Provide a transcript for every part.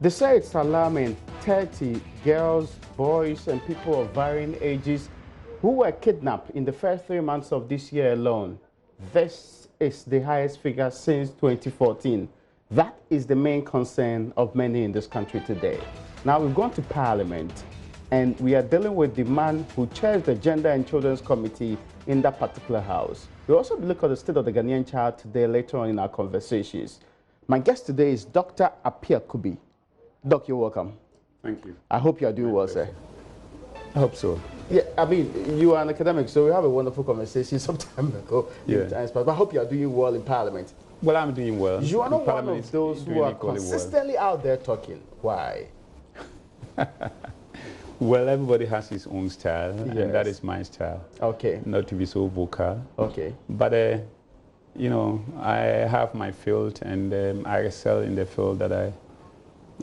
They say it's alarming. 30 girls, boys, and people of varying ages who were kidnapped in the first 3 months of this year alone. This is the highest figure since 2014. That is the main concern of many in this country today. Now we've gone to Parliament and we are dealing with the man who chairs the Gender and Children's Committee in that particular house. We'll also look at the state of the Ghanaian child today later on in our conversations. My guest today is Dr. Appiah-Kubi. Doc, you're welcome. Thank you. I hope you're doing well, sir. I hope so. Yeah, I mean, you are an academic, so we have a wonderful conversation some time ago. Yeah. But I hope you are doing well in Parliament. Well, I'm doing well. You are not one of those who are consistently out there talking. Why? Well, everybody has his own style, Yes. and that is my style. Okay. Not to be so vocal. Okay. But, you know, I have my field, and I excel in the field that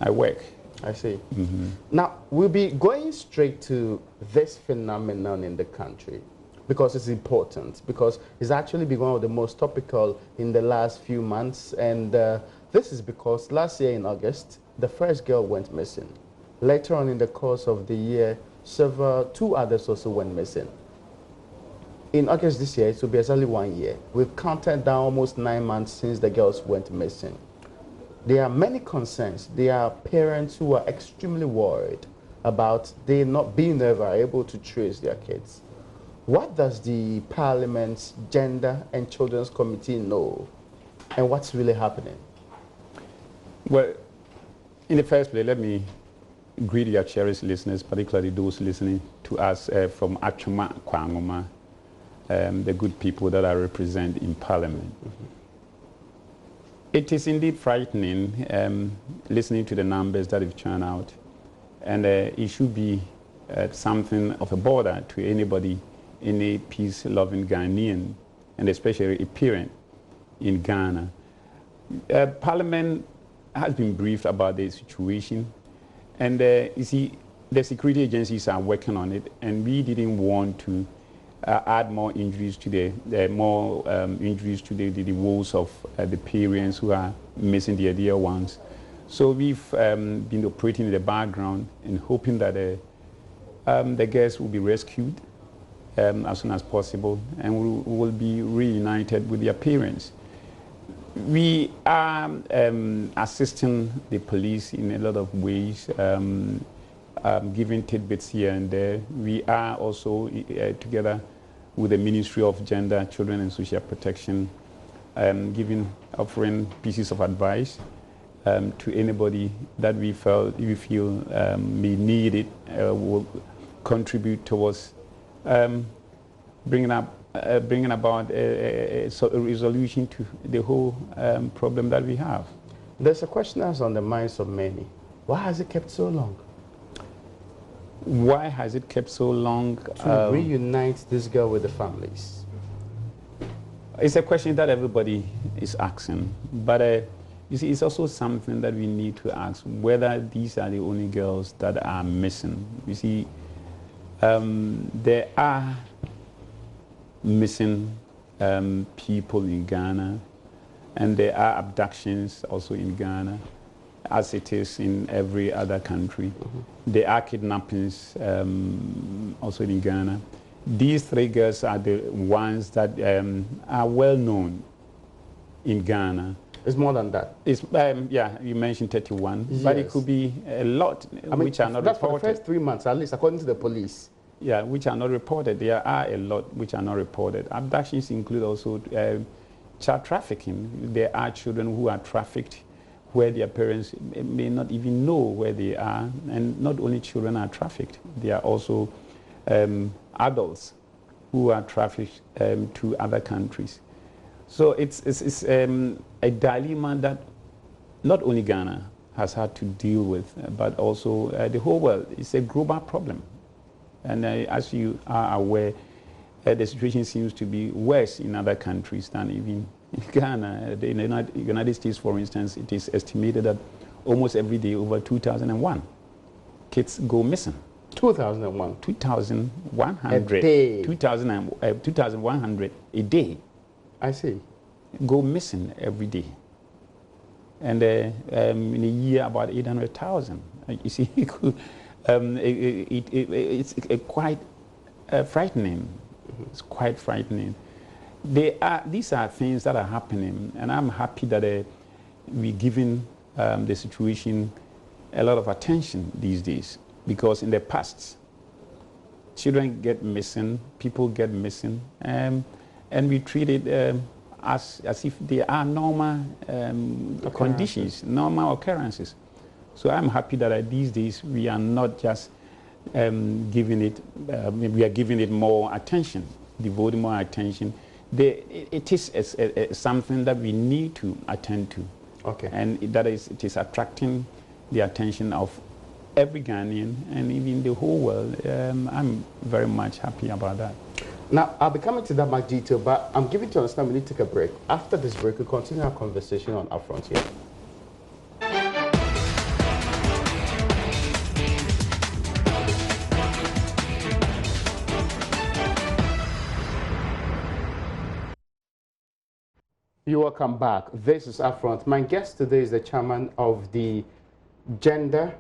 I work. I see. Mm-hmm. Now, we'll be going straight to this phenomenon in the country because it's important, because it's actually been one of the most topical in the last few months. And this is because last year in August, the first girl went missing. Later on in the course of the year, two others also went missing. In August this year, it will be exactly 1 year. We've counted down almost 9 months since the girls went missing. There are many concerns. There are parents who are extremely worried about they not being ever able to trace their kids. What does the Parliament's Gender and Children's Committee know, and what's really happening? Well, in the first place, let me greet your cherished listeners, particularly those listening to us from Achuma Kwangoma, the good people that I represent in Parliament. Mm-hmm. It is indeed frightening listening to the numbers that have churned out, and it should be something of a bother to anybody, any peace-loving Ghanaian, and especially a parent in Ghana. Parliament has been briefed about the situation, and you see, the security agencies are working on it, and we didn't want to add more injuries to the woes of the parents who are missing their dear ones. So we've been operating in the background and hoping that the girls will be rescued as soon as possible, and we will be reunited with their parents. We are assisting the police in a lot of ways, giving tidbits here and there. We are also together with the Ministry of Gender, Children and Social Protection, offering pieces of advice to anybody that we feel may need it, will contribute towards bringing about a resolution to the whole problem that we have. There's a question that's on the minds of many. Why has it kept so long? Why has it kept so long? To reunite this girl with the families. It's a question that everybody is asking, but you see, it's also something that we need to ask, whether these are the only girls that are missing. You see, there are missing people in Ghana, and there are abductions also in Ghana, as it is in every other country. Mm-hmm. There are kidnappings also in Ghana. These 3 girls are the ones that are well known in Ghana. It's more than that. It's, yeah, you mentioned 31, yes. But it could be a lot which are not reported. For the first 3 months, at least according to the police. Yeah, which are not reported. There are a lot which are not reported. Abductions include also child trafficking. There are children who are trafficked where their parents may not even know where they are. And not only children are trafficked, there are also adults who are trafficked to other countries. So it's a dilemma that not only Ghana has had to deal with, but also the whole world. It's a global problem. And as you are aware, the situation seems to be worse in other countries than even in Ghana. In the United States, for instance, it is estimated that almost every day over 2001 kids go missing. 2001? 2,100. A day? 2,100 a day. I see. Go missing every day. and in a year about 800,000. You see, it's quite frightening. It's quite frightening. These are things that are happening, and I'm happy that we're giving the situation a lot of attention these days, because in the past, children get missing, people get missing, and we treat it as if they are normal conditions, normal occurrences. So I'm happy that these days we are not just giving it, we are giving it more attention, devoting more attention. It is something that we need to attend to. Okay. And it is attracting the attention of every Ghanaian and even the whole world. I'm very much happy about that. Now, I'll be coming to that much detail, but I'm giving to understand we need to take a break. After this break, we'll continue our conversation on UPfront here. You're welcome back. This is UPfront. My guest today is the chairman of the Gender,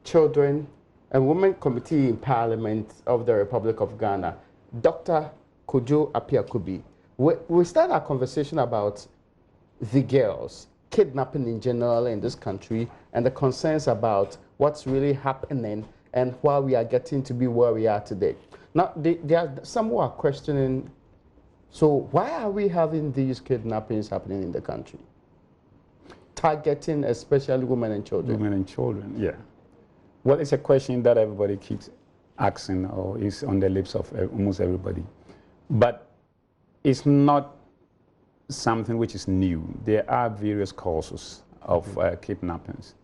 Children and Women Committee in Parliament of the Republic of Ghana, Dr. Kojo Appiah-Kubi. We start our conversation about the girls, kidnapping in general in this country, and the concerns about what's really happening and why we are getting to be where we are today. Now, there are some who are questioning, so why are we having these kidnappings happening in the country? Targeting especially women and children. Women and children, yeah. Well, it's a question that everybody keeps asking, or is on the lips of almost everybody. But it's not something which is new. There are various causes of kidnappings.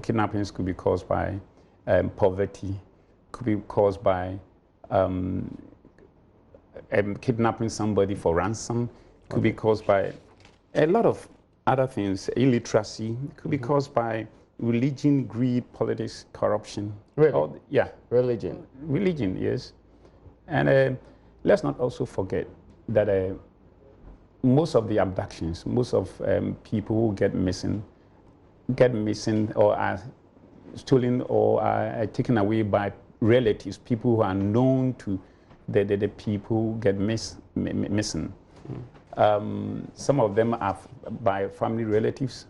Kidnappings could be caused by poverty, could be caused by kidnapping somebody for ransom, could be caused by a lot of other things. Illiteracy could be caused by religion, greed, politics, corruption. Really? Yeah. Religion. Religion, yes. And let's not also forget that most of the abductions, most of people who get missing or are stolen or are taken away by relatives, people who are known to the people who get missing. Some of them are by family relatives.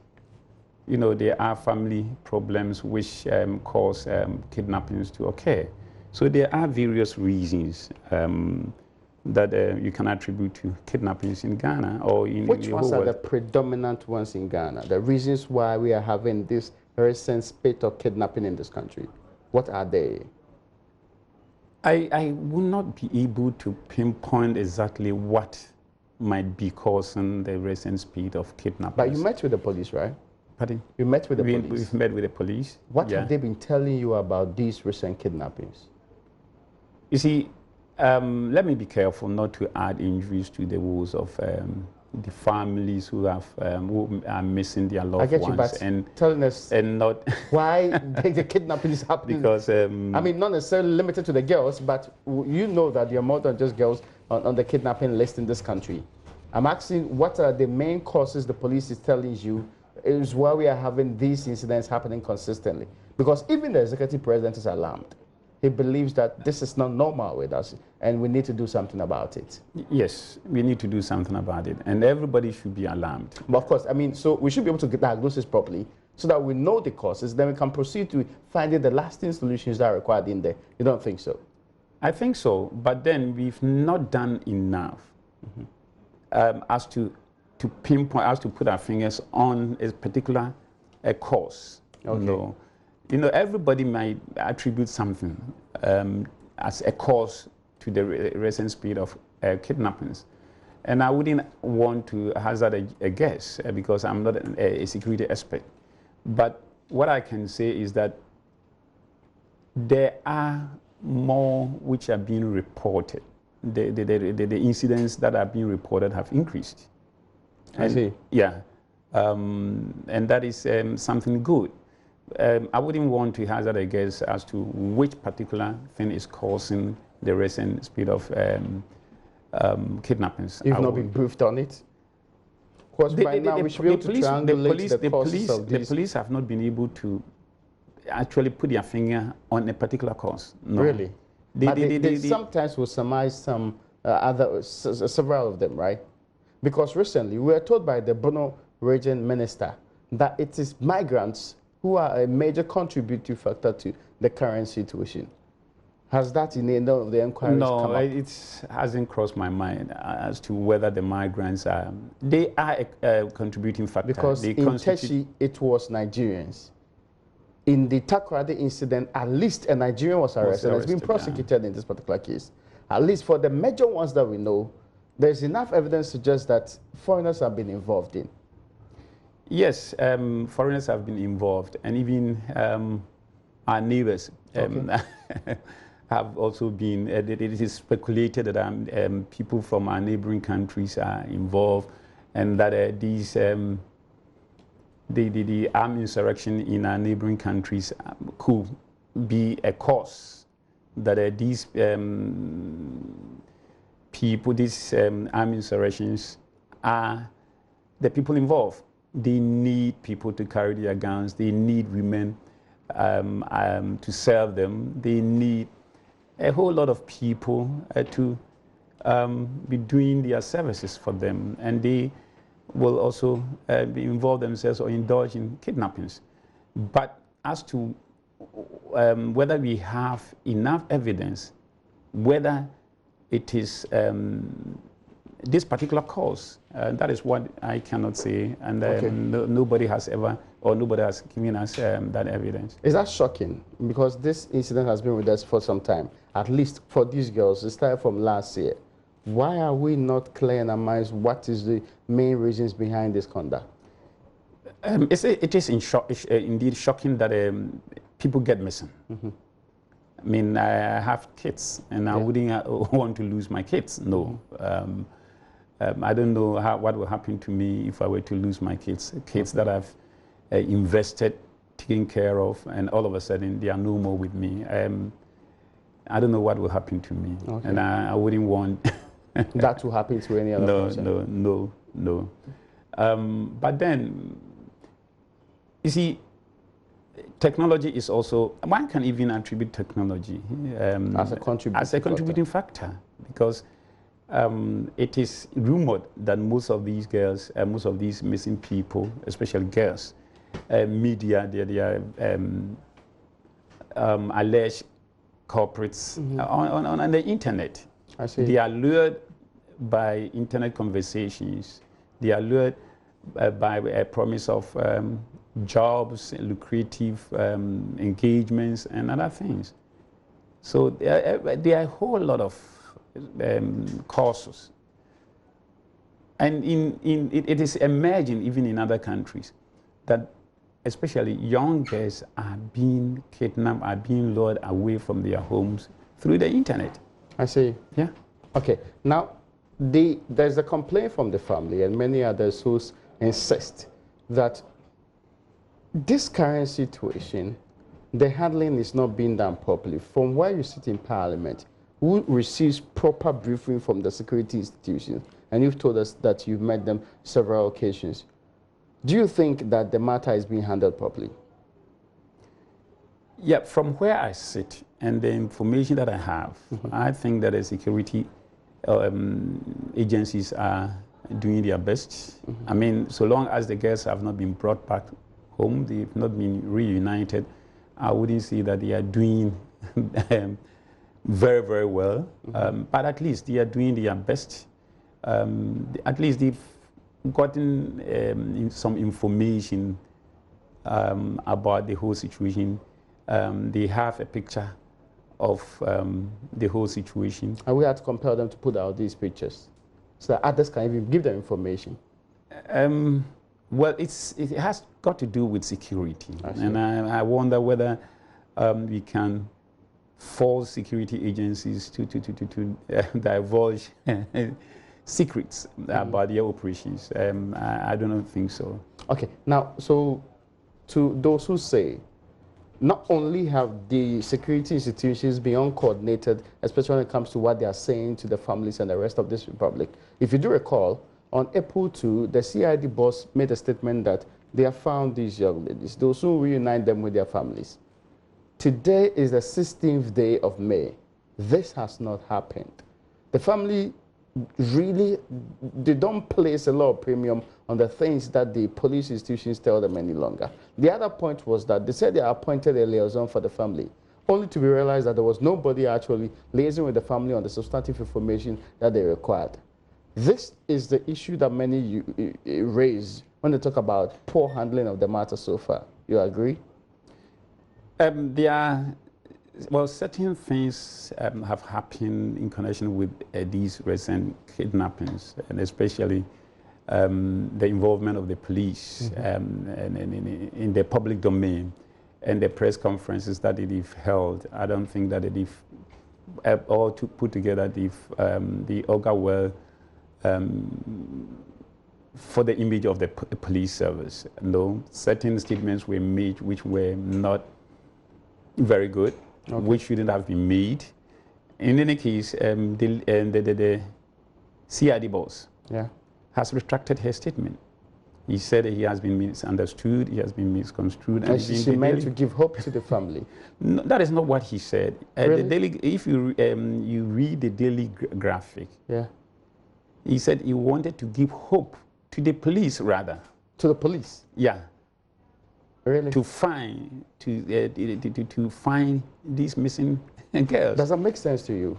You know, there are family problems which cause kidnappings to occur. So there are various reasons that you can attribute to kidnappings in Ghana or in Which the ones whole are world. the predominant ones in Ghana? The reasons why we are having this recent spate of kidnapping in this country? What are they? I will not be able to pinpoint exactly what might be causing the recent spate of kidnappings. But you met with the police, right? Pardon? You met with the police? We've met with the police. What yeah. have they been telling you about these recent kidnappings? You see, let me be careful not to add injuries to the woes of the families who are missing their loved I get you, ones, but and telling us and not why the kidnapping is happening. because I mean, not necessarily limited to the girls, but you know that there are more than just girls on the kidnapping list in this country. I'm asking, what are the main causes the police is telling you is why we are having these incidents happening consistently? Because even the executive president is alarmed. He believes that this is not normal with us and we need to do something about it. Yes, we need to do something about it, and everybody should be alarmed. But of course, I mean, so we should be able to diagnose this properly so that we know the causes, then we can proceed to finding the lasting solutions that are required in there. You don't think so? I think so, but then we've not done enough as to pinpoint, as to put our fingers on a particular cause. Okay. You know, everybody might attribute something as a cause to the recent spate of kidnappings. And I wouldn't want to hazard a guess because I'm not a security expert. But what I can say is that there are more which are being reported. The incidents that are being reported have increased. I see. Yeah. And that is something good. I wouldn't want to hazard a guess as to which particular thing is causing the recent spate of kidnappings. You've not been briefed on it? Because by now we should be able to triangulate the causes of this. The police have not been able to actually put their finger on a particular cause. No. Really? They sometimes will surmise some several of them, right? Because recently we were told by the Bono region minister that it is migrants who are a major contributing factor to the current situation. Has that in any of the inquiries come up? It hasn't crossed my mind as to whether the migrants are. They are a contributing factor. Because in Teshi, it was Nigerians. In the Takoradi incident, at least a Nigerian was arrested and has been prosecuted in this particular case. At least for the major ones that we know, there's enough evidence to suggest that foreigners have been involved in. Yes, foreigners have been involved, and even our neighbors have also been. It is speculated that people from our neighboring countries are involved, and that these the armed insurrection in our neighboring countries could be a cause that these people, these armed insurrections, are the people involved. They need people to carry their guns. They need women to serve them. They need a whole lot of people to be doing their services for them. And they will also be involved themselves or indulge in kidnappings. But as to whether we have enough evidence, whether it is this particular cause, that is what I cannot say, and nobody has ever, or nobody has given us that evidence. Is that shocking? Because this incident has been with us for some time, at least for these girls. It started from last year. Why are we not clear in our minds what is the main reasons behind this conduct? It is indeed shocking that people get missing. Mm-hmm. I mean, I have kids, and I wouldn't want to lose my kids. No. I don't know what will happen to me if I were to lose my kids that I've invested, taken care of, and all of a sudden they are no more with me. I don't know what will happen to me, and I wouldn't want that to happen to any other person. No. But then, you see, technology is also, one can even attribute technology as a contributing factor, because it is rumored that most of these girls, most of these missing people, especially girls, media, they are alleged culprits on the internet. I see. They are lured by internet conversations. They are lured by a promise of jobs, lucrative engagements, and other things. So there are a whole lot of causes. And it is emerging even in other countries that especially young girls are being kidnapped, are being lured away from their homes through the internet. I see. Yeah. Okay. Now, there's a complaint from the family and many others who insist that this current situation, the handling is not being done properly. From where you sit in Parliament, who receives proper briefing from the security institutions? And you've told us that you've met them several occasions. Do you think that the matter is being handled properly? Yeah, from where I sit and the information that I have, I think that the security agencies are doing their best. I mean, so long as the girls have not been brought back home, they've not been reunited, I wouldn't say that they are doing very, very well. But at least they are doing their best. At least they've gotten some information about the whole situation. They have a picture of the whole situation. And we had to compel them to put out these pictures so that others can even give them information. Well, it has got to do with security. And I wonder whether we can force security agencies to divulge secrets about their operations. I don't think so. Okay, now, so to those who say, not only have the security institutions been uncoordinated, especially when it comes to what they are saying to the families and the rest of this republic. If you do recall, on April 2, the CID boss made a statement that they have found these young ladies. They will soon reunite them with their families. Today is the 16th day of May. This has not happened. The family really, they don't place a lot of premium on the things that the police institutions tell them any longer. The other point was that they said they appointed a liaison for the family, only to be realized that there was nobody actually liaising with the family on the substantive information that they required. This is the issue that many raise when they talk about poor handling of the matter so far. You agree? There are, well, certain things have happened in connection with these recent kidnappings, and especially the involvement of the police in the public domain and the press conferences that they've held. I don't think that they've all to put together the augur well for the image of the police service. No, certain statements were made which were not very good, which shouldn't have been made. In any case, the CID boss has retracted her statement. He said he has been misunderstood, he has been misconstrued. And she meant to give hope to the family. No, that is not what he said. Really? The daily, if you read the daily graphic, he said he wanted to give hope to the police, rather. To the police? Yeah. Really? To find these missing girls. Does that make sense to you?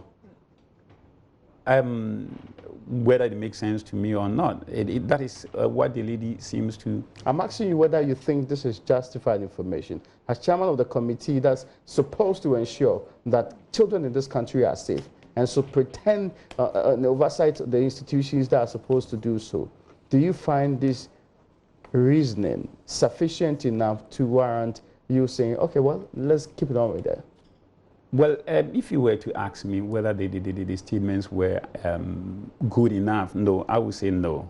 Whether it makes sense to me or not, that is what the lady seems to. I'm asking you whether you think this is justified information. As chairman of the committee that's supposed to ensure that children in this country are safe, and so pretend an oversight of the institutions that are supposed to do so, do you find this reasoning sufficient enough to warrant you saying, okay, well, let's keep it on with that? Well, if you were to ask me whether the statements were good enough, no, I would say no.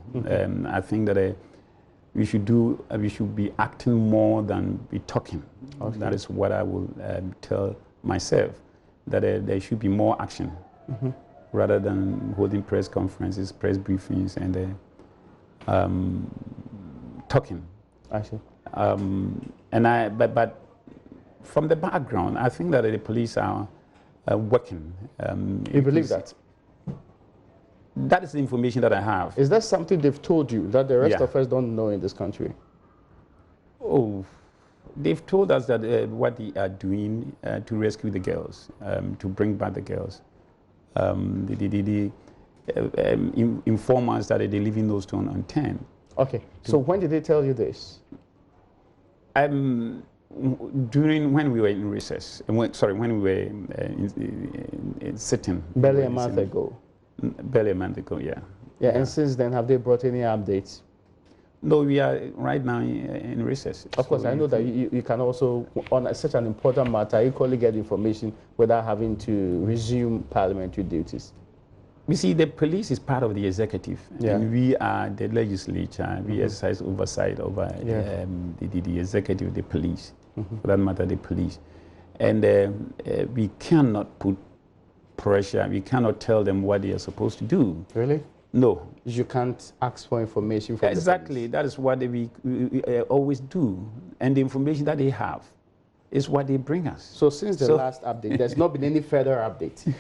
I think that we should be acting more than be talking. Okay. That is what I will tell myself, that there should be more action rather than holding press conferences, press briefings, and talking. I see. But from the background, I think that the police are working. You believe that? That is the information that I have. Is that something they've told you that the rest of us don't know in this country? Oh, they've told us that what they are doing to rescue the girls, to bring back the girls. They inform us that they're leaving no stone unturned. Okay, so when did they tell you this? During when we were in recess, when we were sitting. Barely a month ago. Barely a month ago, yeah. Yeah, and since then, have they brought any updates? No, we are right now in recess. Of course, I know that you can also, on such an important matter, equally get information without having to resume parliamentary duties. You see, the police is part of the executive, and we are the legislature. We exercise oversight over the executive, the police, for that matter, the police. And we cannot put pressure, we cannot tell them what they are supposed to do. Really? No. You can't ask for information from Exactly, that is what we always do. And the information that they have is what they bring us. So since the last update, there's not been any further update?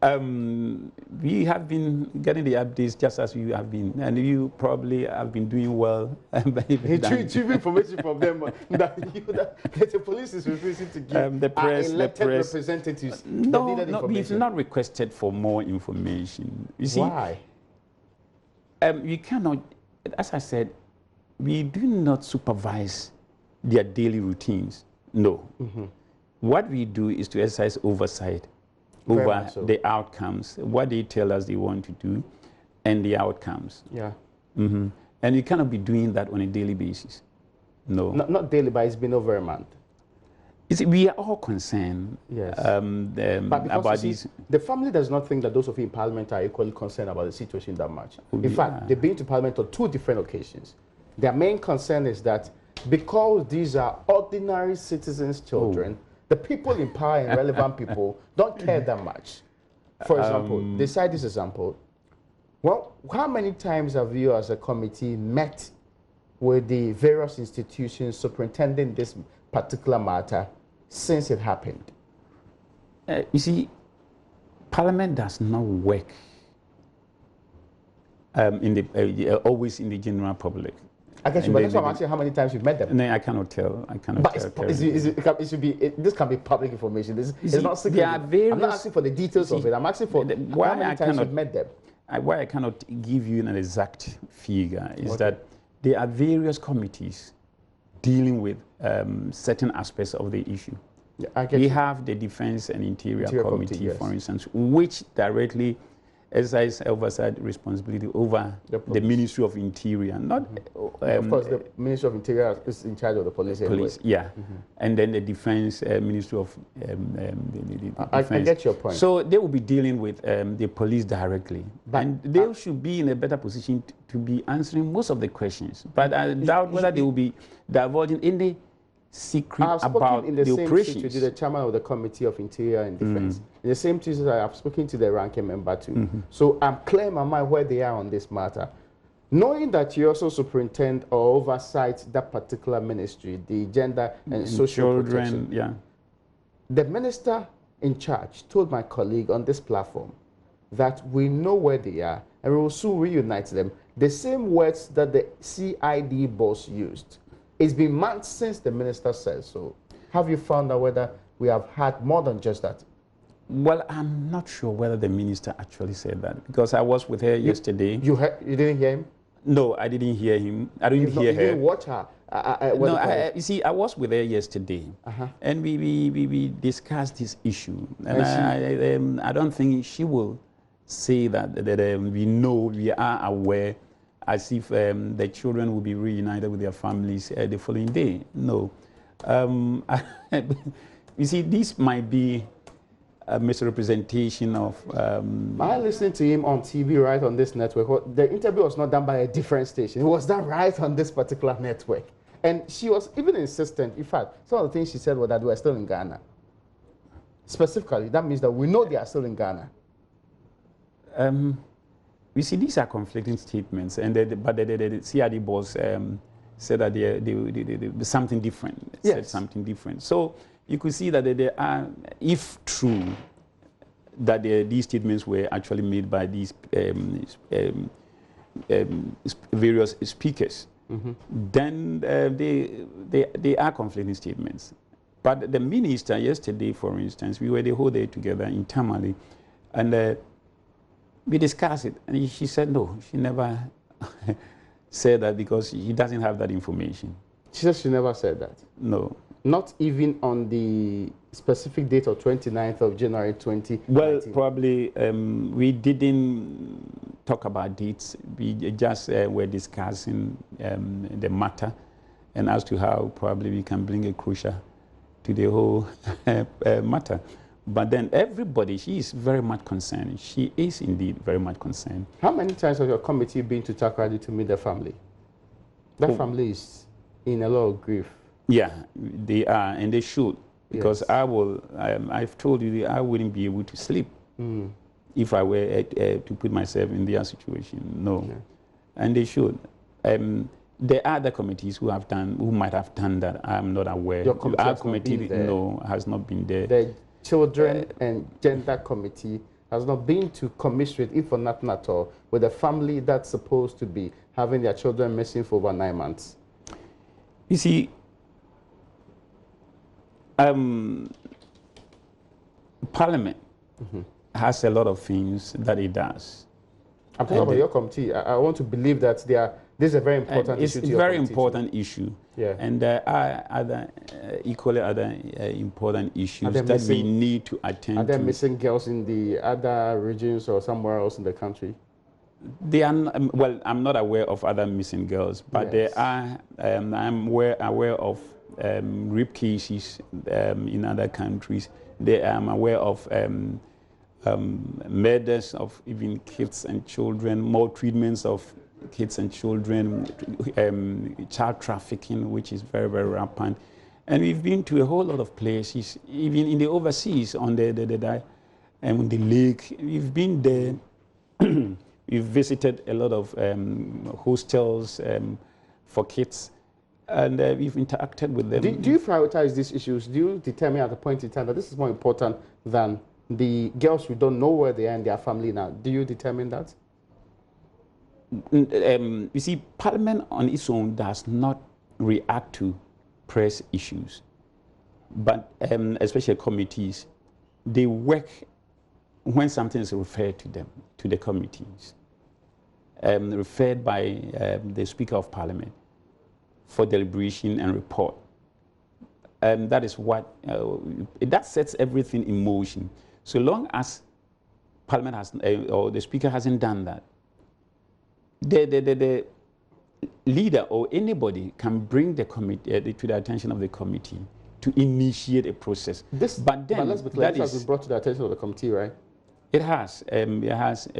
We have been getting the updates just as you have been, and you probably have been doing well. Retrieve information from them that the police is refusing to give the press, representatives. No, we've not requested for more information. You see, why? We cannot, as I said, we do not supervise their daily routines. No. What we do is to exercise oversight over the outcomes, what they tell us they want to do, and the outcomes. Yeah. And you cannot be doing that on a daily basis. No. Not daily, but it's been over a month. You see, we are all concerned about these. The family does not think that those of you in Parliament are equally concerned about the situation that much. In fact, they've been to Parliament on 2 different occasions. Their main concern is that because these are ordinary citizens' children, the people in power and relevant people don't care that much. For example, they cite this example. Well, how many times have you as a committee met with the various institutions superintending this particular matter since it happened? You see, Parliament does not work always in the general public. I guess you, but that's why I'm asking how many times you've met them. No, I cannot tell. I cannot but tell. It should be, this can be public information. It's not secret. I'm not asking for the details of it. I'm asking for how many times you've met them. Why I cannot give you an exact figure is that there are various committees dealing with certain aspects of the issue. Yeah, we have the Defense and Interior Committee, yes, for instance, which directly exercises oversight responsibility over the Ministry of Interior. Not, of course, the Ministry of Interior is in charge of the police. Police, yeah. Mm-hmm. And then the Defense Ministry of I get your point. So they will be dealing with the police directly. But and they should be in a better position to be answering most of the questions. But I doubt whether they will be divulging any secret about in the same operations. To the chairman of the Committee of Interior and Defense. In the same Tuesday, I have spoken to the ranking member too. So I'm clear in my mind where they are on this matter. Knowing that you also superintend or oversight that particular ministry, the gender and social protection. Yeah. The minister in charge told my colleague on this platform that we know where they are and we will soon reunite them. The same words that the CID boss used. It's been months since the minister said so. Have you found out whether we have had more than just that? Well, I'm not sure whether the minister actually said that because I was with her yesterday. You didn't hear him? No, I didn't hear him. I didn't hear her. You didn't watch her? No, you see, I was with her yesterday, and we discussed this issue. And I don't think she will say that we know, we are aware, as if the children will be reunited with their families the following day. No. You see, this might be a misrepresentation of... I listened to him on TV right on this network. The interview was not done by a different station. It was done right on this particular network. And she was even insistent. In fact, some of the things she said were that we are still in Ghana. Specifically, that means that we know they are still in Ghana. You see, these are conflicting statements, and but the CID boss said that they something different. Yes. Said something different. So you could see that there are, if true, that these statements were actually made by these various speakers. Then they are conflicting statements. But the minister yesterday, for instance, we were the whole day together internally, and we discussed it, and she said no, she never said that because she doesn't have that information. She said she never said that? No. Not even on the specific date of 29th of January 2019? Well, probably we didn't talk about dates. We just were discussing the matter and as to how probably we can bring a closure to the whole matter. But then everybody, she is very much concerned. She is indeed very much concerned. How many times has your committee been to Takoradi to meet the family? That family is in a lot of grief. Yeah, they are, and they should. Because yes. I've told you that I wouldn't be able to sleep if I were to put myself in their situation. No. Yeah. And they should. There are other committees who might have done that. I'm not aware. Our committee, no, has not been there. The Children and Gender Committee has not been to commiserate, if for nothing at all, with a family that's supposed to be having their children missing for over 9 months. You see, Parliament has a lot of things that it does. I'm talking about your committee. I want to believe that this is a very important issue to your committee. It's a very important issue. Yeah. And there are other, equally other important issues that we need to attend to. Are there missing girls in the other regions or somewhere else in the country? They are, well, I'm not aware of other missing girls, but yes. There are, I'm aware of rape cases in other countries. I'm aware of murders of even kids and children, maltreatments of kids and children, child trafficking, which is very, very rampant. And we've been to a whole lot of places, even in the overseas, on the lake. We've been there We've visited a lot of hostels for kids, and we've interacted with them. Do you prioritize these issues? Do you determine at a point in time that this is more important than the girls who don't know where they are and their family now? Do you determine that? You see, Parliament on its own does not react to press issues, but especially committees, they work when something is referred to them, to the committees, referred by the Speaker of Parliament for deliberation and report. That is what, that sets everything in motion. So long as Parliament has, or the Speaker hasn't done that, the leader or anybody can bring the committee to the attention of the committee to initiate a process. But let's be clear, this has been brought to the attention of the committee, right? It has,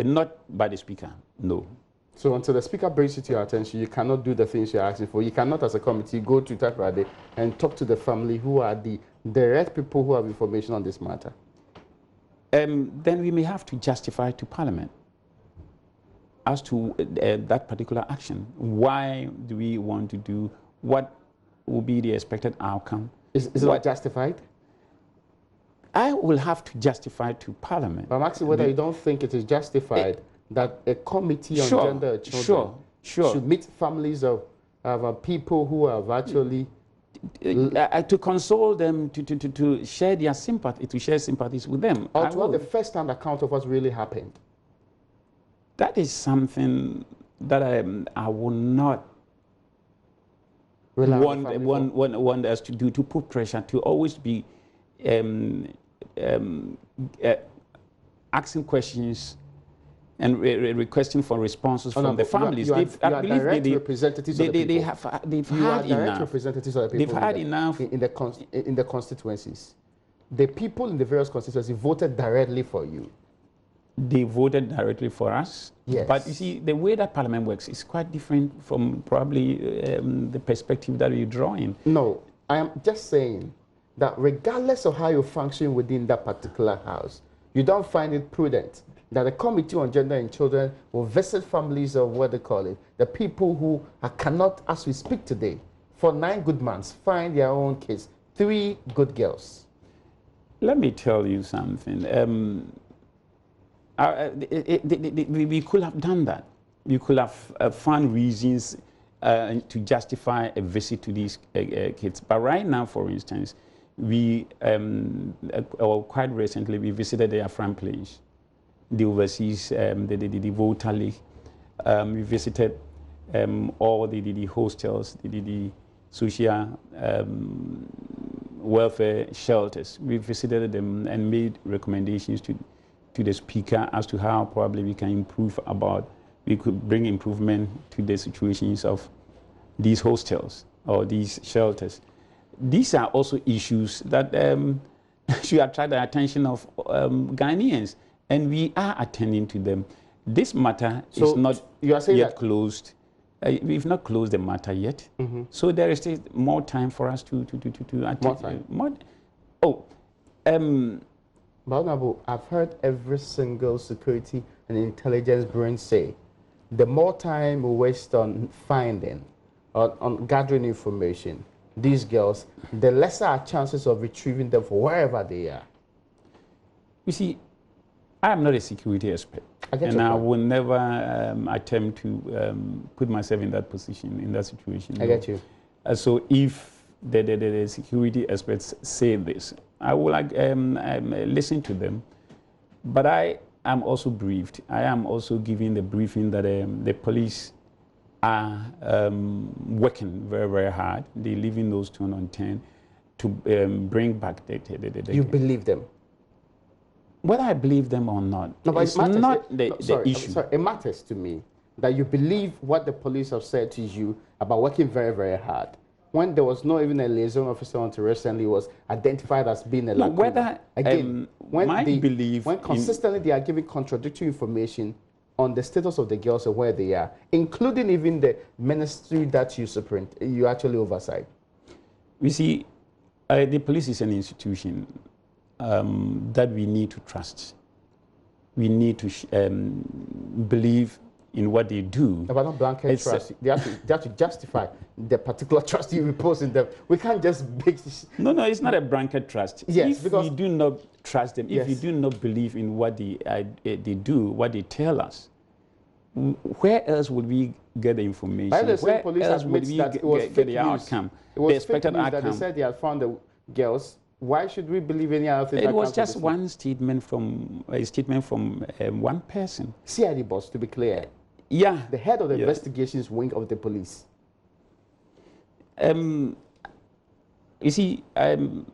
not by the Speaker, no. So until the Speaker brings it to your attention, you cannot do the things you're asking for. You cannot, as a committee, go to Takoradi and talk to the family who are the direct people who have information on this matter. Then we may have to justify to Parliament as to that particular action. Why do we want to do, what will be the expected outcome? Is it not justified? I will have to justify to Parliament. But I'm asking whether you don't think it is justified that a committee on gender and children should meet families of people who have actually... to console them, to share their sympathy, to share sympathies with them. Or to have the first-hand account of what's really happened. That is something that I will not want us to do, to put pressure, to always be asking questions and requesting for responses from the families. They've had enough in the constituencies. The people in the various constituencies voted directly for you. They voted directly for us. Yes. But you see, the way that Parliament works is quite different from probably the perspective that you're drawing. No, I am just saying that regardless of how you function within that particular house, you don't find it prudent that the Committee on Gender and Children will visit families of what they call it, the people who cannot, as we speak today, for 9 good months, find their own kids, 3 good girls. Let me tell you something. We could have done that. We could have found reasons to justify a visit to these kids. But right now, for instance, we, quite recently, we visited the UPfront place, the overseas, the voter league. We visited all the hostels, the social welfare shelters. We visited them and made recommendations to the Speaker as to how probably we can improve we could bring improvement to the situations of these hostels or these shelters. These are also issues that should attract the attention of Ghanaians, and we are attending to them. This matter is not yet closed. We've not closed the matter yet. Mm-hmm. So there is still more time for us to attend. More time? Honorable, I've heard every single security and intelligence brain say, the more time we waste on finding, on gathering information, these girls, the lesser our chances of retrieving them from wherever they are. You see, I am not a security expert, and I will never attempt to put myself in that position, in that situation. I get you. So if the security experts say this, I will listen to them, but I am also briefed. I am also giving the briefing that the police are working very, very hard. They're leaving those stone unturned to bring back the You believe them? Whether I believe them or not, no, but it's not the issue. Sorry, it matters to me that you believe what the police have said to you about working very, very hard. When there was not even a liaison officer until recently was identified as being a lacuna. Whether, again, when consistently they are giving contradictory information on the status of the girls and where they are, including even the ministry that you actually oversight. We see, the police is an institution that we need to trust. we need to believe in what they do. But not blanket trust. They have to justify the particular trust you repose in them. We can't just base this. No, it's not a blanket trust. Yes, if because we do not trust them, if we do not believe in what they do, what they tell us, where else would we get the information? By the where police else would we that it was get the outcome? It was the expected fake news outcome. that they said they had found the girls. Why should we believe any other thing? It was just one statement from one person. CID boss, to be clear. Yeah. The head of the investigations wing of the police. You see, I'm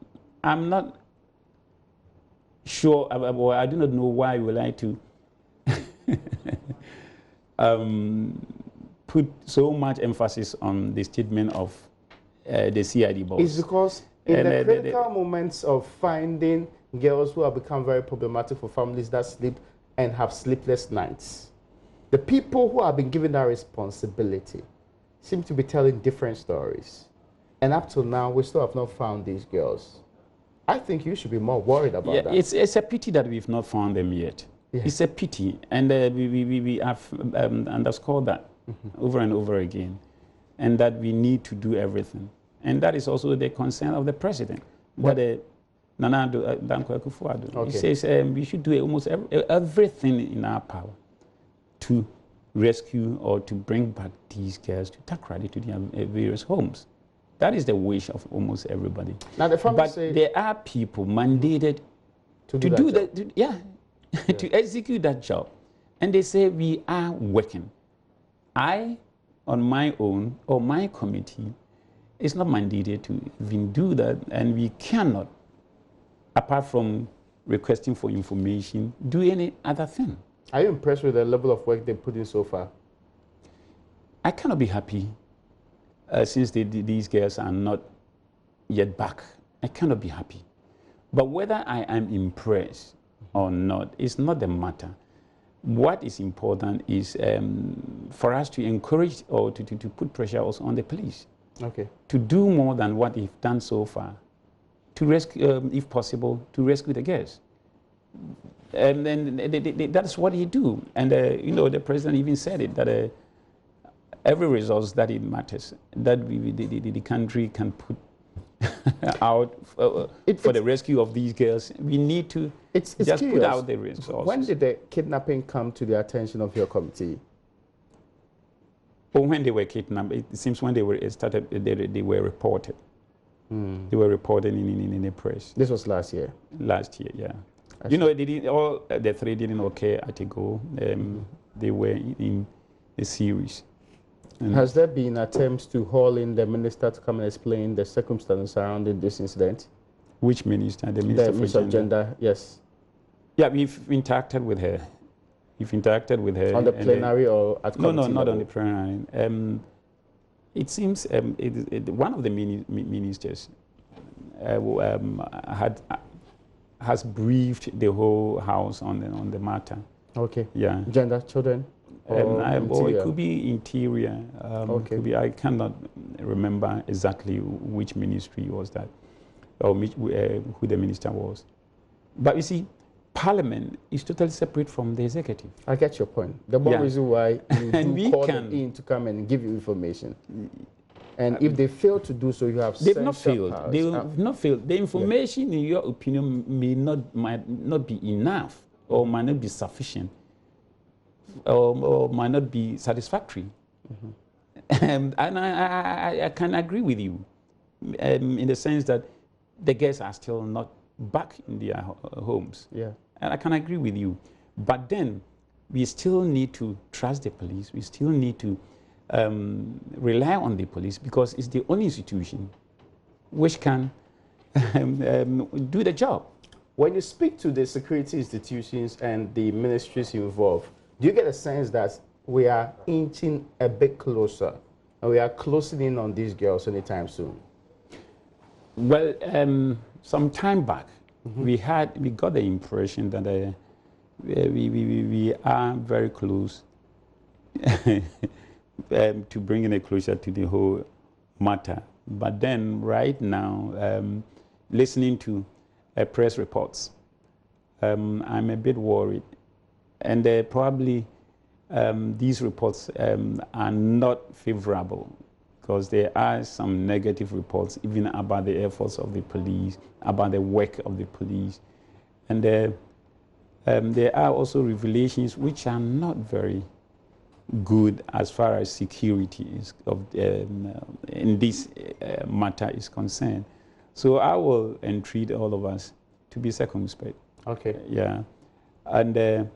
not sure. I do not know why we like to put so much emphasis on the statement of the CID boss. It's because in the critical moments of finding girls who have become very problematic for families that sleep and have sleepless nights, the people who have been given that responsibility seem to be telling different stories. And up till now, we still have not found these girls. I think you should be more worried about that. It's a pity that we've not found them yet. Yeah. It's a pity. And we have underscored that over and over again. And that we need to do everything. And that is also the concern of the president. Nana Dankwa He says we should do almost everything in our power to rescue or to bring back these girls to Takoradi, to their various homes. That is the wish of almost everybody. Now the but there are people mandated to do that, to execute that job. And they say we are working. I, on my own, or my committee, is not mandated to even do that, and we cannot, apart from requesting for information, do any other thing. Are you impressed with the level of work they put in so far? I cannot be happy since these girls are not yet back. I cannot be happy. But whether I am impressed or not is not the matter. What is important is for us to encourage or to put pressure also on the police. Okay. To do more than what they've done so far. To rescue, if possible, to rescue the girls. And then that's what he do. And you know, the president even said it, that every resource that it matters, that the country can put out for the rescue of these girls, we need to just put out the resources. When did the kidnapping come to the attention of your committee? Well, when they were kidnapped, it seems when they were started, they were reported. They were reported in the press. This was last year? Last year, yeah. You know, all the three didn't occur at a go. They were in a series. And has there been attempts to haul in the minister to come and explain the circumstances surrounding this incident? Which minister? The Minister for Gender, yes. Yeah, we've interacted with her. We've interacted with her. On the plenary or at committee No, not level? on the plenary. It seems one of the ministers has briefed the whole House on the matter. Okay. Yeah. Gender, children? Or it could be interior. Okay. Could be, I cannot remember exactly which ministry was that, or who the minister was. But you see, Parliament is totally separate from the executive. I get your point. The one reason why you call them in to come and give you information. And if they fail to do so, you have they've not failed. They've not failed. The information, in your opinion, might not be enough, or might not be sufficient, or might not be satisfactory. And I can agree with you in the sense that the girls are still not back in their homes. Yeah. And I can agree with you. But then we still need to trust the police. We still need to rely on the police, because it's the only institution which can do the job. When you speak to the security institutions and the ministries involved, do you get a sense that we are inching a bit closer and we are closing in on these girls anytime soon? Well, some time back, we got the impression that we are very close to bringing it closer to the whole matter. But then, right now, listening to press reports, I'm a bit worried and probably these reports are not favorable, because there are some negative reports even about the efforts of the police, about the work of the police. And there are also revelations which are not very good as far as security is in this matter is concerned. So I will entreat all of us to be circumspect. Okay. Yeah. And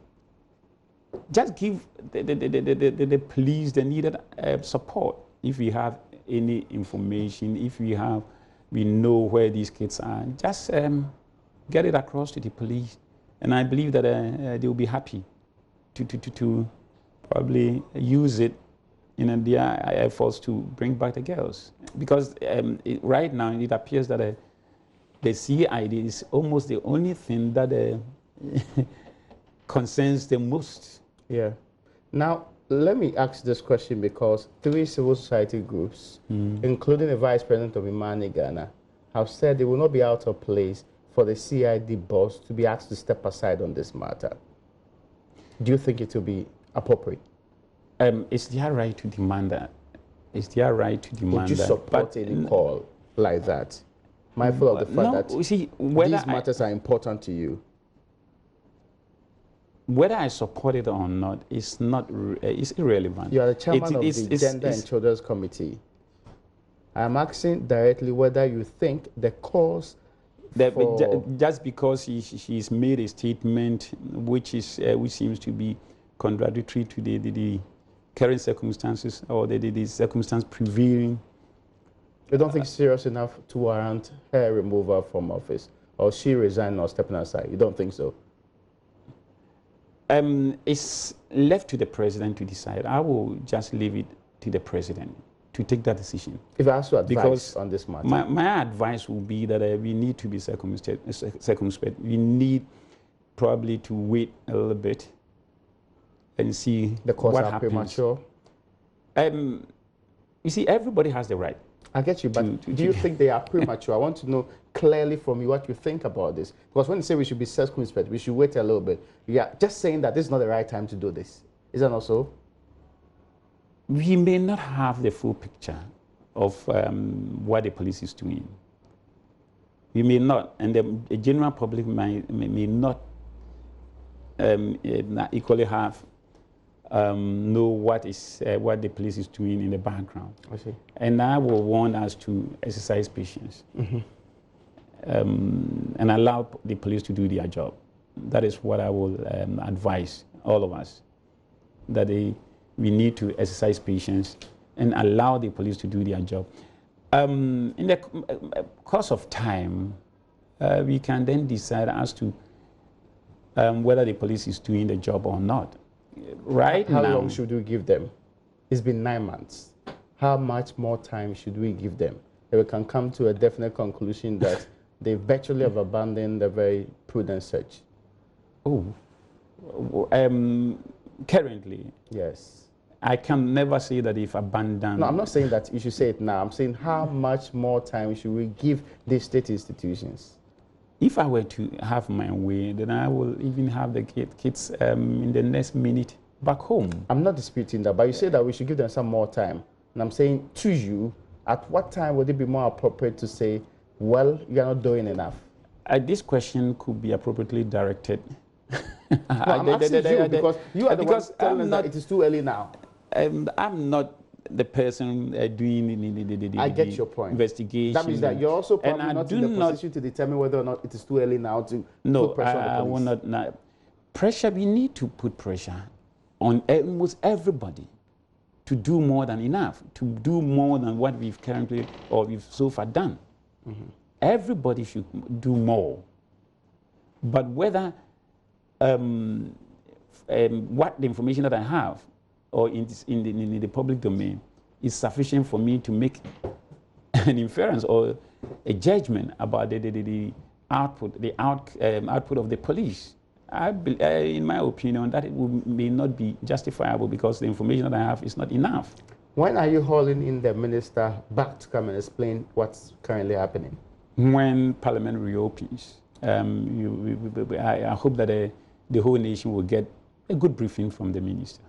just give the police the needed support. If we have any information, if we know where these kids are, just get it across to the police. And I believe that they will be happy to probably use it in their efforts to bring back the girls. Because right now it appears that the CID is almost the only thing that concerns the most. Yeah. Now, let me ask this question, because 3 civil society groups, including the Vice President of Imani Ghana, have said they will not be out of place for the CID boss to be asked to step aside on this matter. Do you think it will be appropriate? It's their right to demand that. It's their right to demand that. Would you support any call like that? Mindful of the fact that see, these matters are important to you. Whether I support it or not is not is irrelevant. You are the chairman of the Gender and Children's Committee. I'm asking directly whether you think the cause just because she's made a statement which seems to be contradictory to the current circumstances, or the circumstance prevailing. You don't think it's serious enough to warrant her removal from office, or she resigning or stepping aside? You don't think so? It's left to the president to decide. I will just leave it to the president to take that decision. If I ask you advice on this matter, my advice would be that we need to be circumspect. We need probably to wait a little bit and see the cause what are happens. Premature. You see, everybody has the right. I get you, but do you think they are premature? I want to know clearly from you what you think about this. Because when you say we should be circumspect, we should wait a little bit. Yeah, just saying that this is not the right time to do this. Is that not so? We may not have the full picture of what the police is doing. We may not, and the general public may not equally have know what the police is doing in the background. I see. And I will want us to exercise patience and allow the police to do their job. That is what I will advise all of us, that we need to exercise patience and allow the police to do their job. In the course of time, we can then decide as to whether the police is doing the job or not. Right now, how long should we give them? It's been 9 months. How much more time should we give them? That we can come to a definite conclusion that they virtually have abandoned the very prudent search. Currently, yes. I can never say that if abandoned. No, I'm not saying that you should say it now. I'm saying how much more time should we give these state institutions? If I were to have my way, then I will even have the kids in the next minute back home. I'm not disputing that, but you say that we should give them some more time. And I'm saying to you, at what time would it be more appropriate to say, well, you're not doing enough? This question could be appropriately directed. No, I'm asking you because you are the one telling us that it is too early now. I'm not the person doing I get your point. Investigation. That means that you're also probably not in the position to determine whether or not it is too early now to put pressure on the police. I will not. Pressure, we need to put pressure on almost everybody to do more than enough, to do more than what we've currently or we've so far done. Everybody should do more. But whether what the information that I have or in the public domain is sufficient for me to make an inference or a judgment about the output of the police. In my opinion, that may not be justifiable because the information that I have is not enough. When are you hauling in the minister back to come and explain what's currently happening? When Parliament reopens. I hope that the whole nation will get a good briefing from the minister.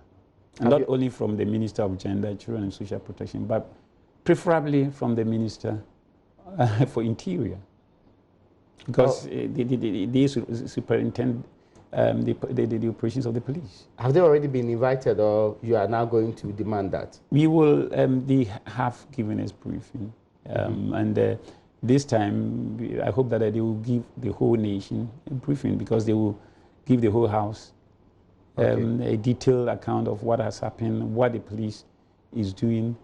And not only from the Minister of Gender, Children and Social Protection, but preferably from the Minister for Interior. Because they superintend the operations of the police. Have they already been invited, or you are now going to demand that? We will, they have given us briefing. And this time, I hope that they will give the whole nation a briefing, because they will give the whole House a detailed account of what has happened, what the police is doing,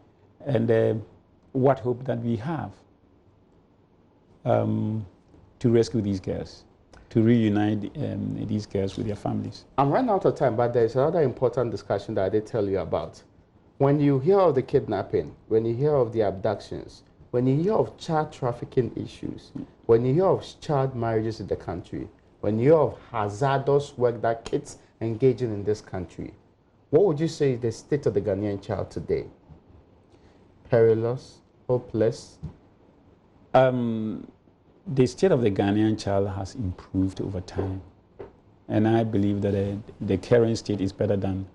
and what hope that we have to rescue these girls, to reunite these girls with their families. I'm running out of time, but there's another important discussion that I did tell you about. When you hear of the kidnapping, when you hear of the abductions, when you hear of child trafficking issues, when you hear of child marriages in the country, when you hear of hazardous work that kids engaging in this country, what would you say is the state of the Ghanaian child today? Perilous, hopeless? The state of the Ghanaian child has improved over time. And I believe that the current state is better than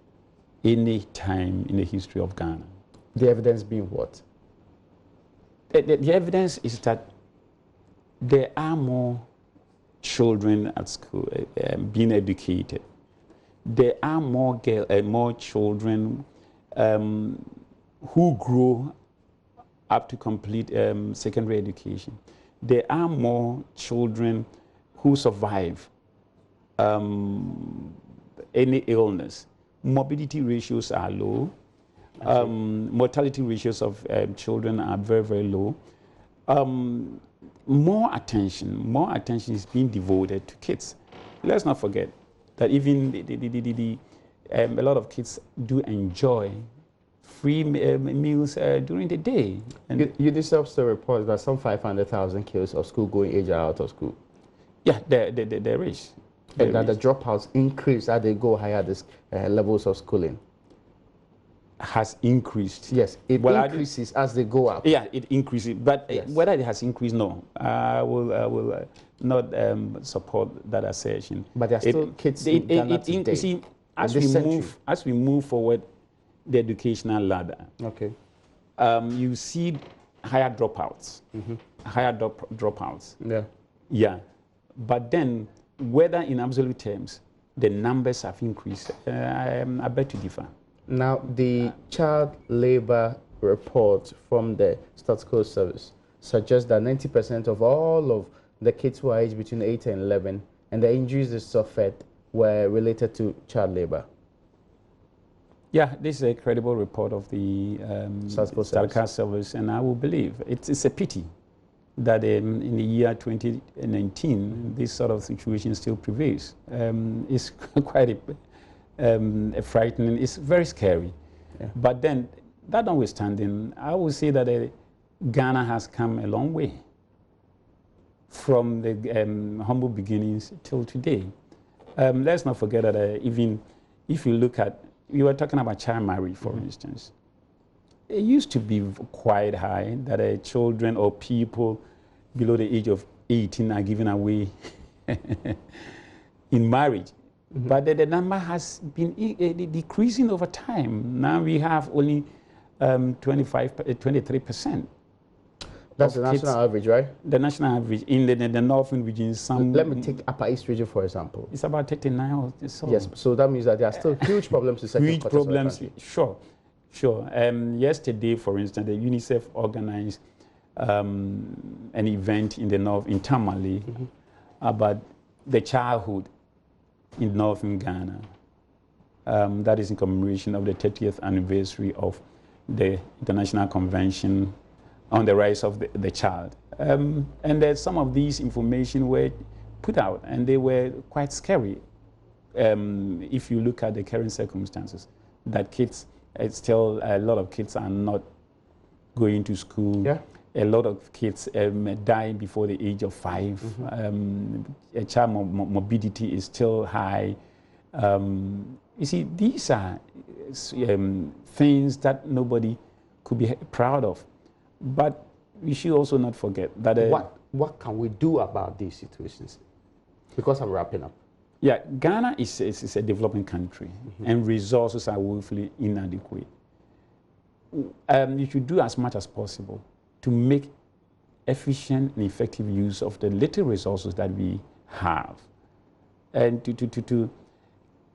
any time in the history of Ghana. The evidence being what? The evidence is that there are more children at school being educated. There are more children who grow up to complete secondary education. There are more children who survive any illness. Morbidity ratios are low. Mortality ratios of children are very, very low. More attention is being devoted to kids. Let's not forget that even a lot of kids do enjoy free meals during the day. And you yourself still report that some 500,000 kids of school going age are out of school. Yeah, there is. And that the dropouts increase as they go higher levels of schooling. Has increased. Yes, it increases as they go up. Yeah, it increases. But whether it has increased, no. I will not support that assertion. But there are still kids in Ghana today. See, as we move forward the educational ladder, you see higher dropouts. Higher dropouts. Yeah. Yeah. But then, whether in absolute terms, the numbers have increased, I beg to differ. Now, the child labor report from the Statistical Service suggests that 90% of all of the kids who are aged between 8 and 11 and the injuries they suffered were related to child labor. Yeah, this is a credible report of the Statistical Service, and I will believe it's a pity that in the year 2019, this sort of situation still prevails. It's quite frightening. It's very scary. Yeah. But then, that notwithstanding, I would say that Ghana has come a long way from the humble beginnings till today. Let's not forget that even if you look at, you were talking about child marriage, for instance. It used to be quite high that children or people below the age of 18 are given away in marriage. But the number has been decreasing over time. Now we have only 23%. That's the national average, right? The national average in the northern regions. Let me take Upper East region, for example. It's about 39 or so. Yes, so that means that there are still huge problems in certain quarters of the country. Sure. Yesterday, for instance, the UNICEF organized an event in the north, in Tamale, about the childhood in northern Ghana. That is in commemoration of the 30th anniversary of the International Convention on the Rights of the Child. And some of these information were put out, and they were quite scary if you look at the current circumstances, that kids, still a lot of kids are not going to school. Yeah. A lot of kids die before the age of 5. Child morbidity is still high. You see, these are things that nobody could be proud of. But we should also not forget that... what can we do about these situations? Because I'm wrapping up. Yeah, Ghana is a developing country, and resources are woefully inadequate. You should do as much as possible to make efficient and effective use of the little resources that we have, and to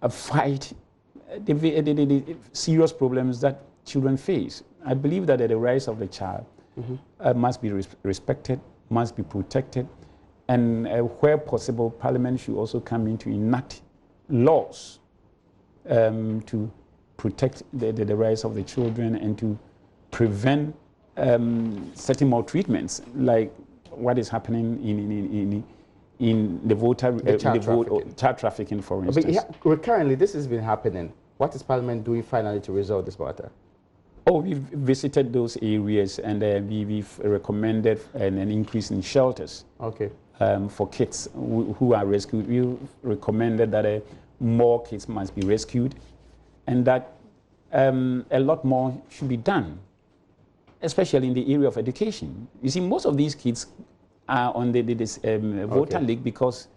fight the serious problems that children face. I believe that the rights of the child must be respected, must be protected, and where possible, Parliament should also come in to enact laws to protect the rights of the children and to prevent certain maltreatments, like what is happening in the child trafficking, for instance. But currently, this has been happening. What is Parliament doing finally to resolve this matter? Oh, we've visited those areas, and we've recommended an increase in shelters. Okay. For kids who are rescued. We recommended that more kids must be rescued, and that a lot more should be done, especially in the area of education. You see, most of these kids are on this voter league because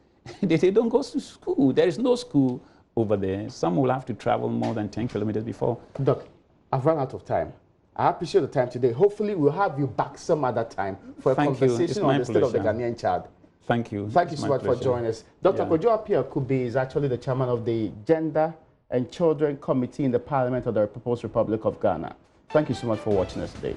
they don't go to school. There is no school over there. Some will have to travel more than 10 kilometers before. Doc, I've run out of time. I appreciate the time today. Hopefully, we'll have you back some other time for a conversation on the state of the Ghanaian child. Thank you. Thank you so much for joining us. Dr. Kojo Appiah-Kubi is actually the chairman of the Gender and Children Committee in the Parliament of the People's Republic of Ghana. Thank you so much for watching us today.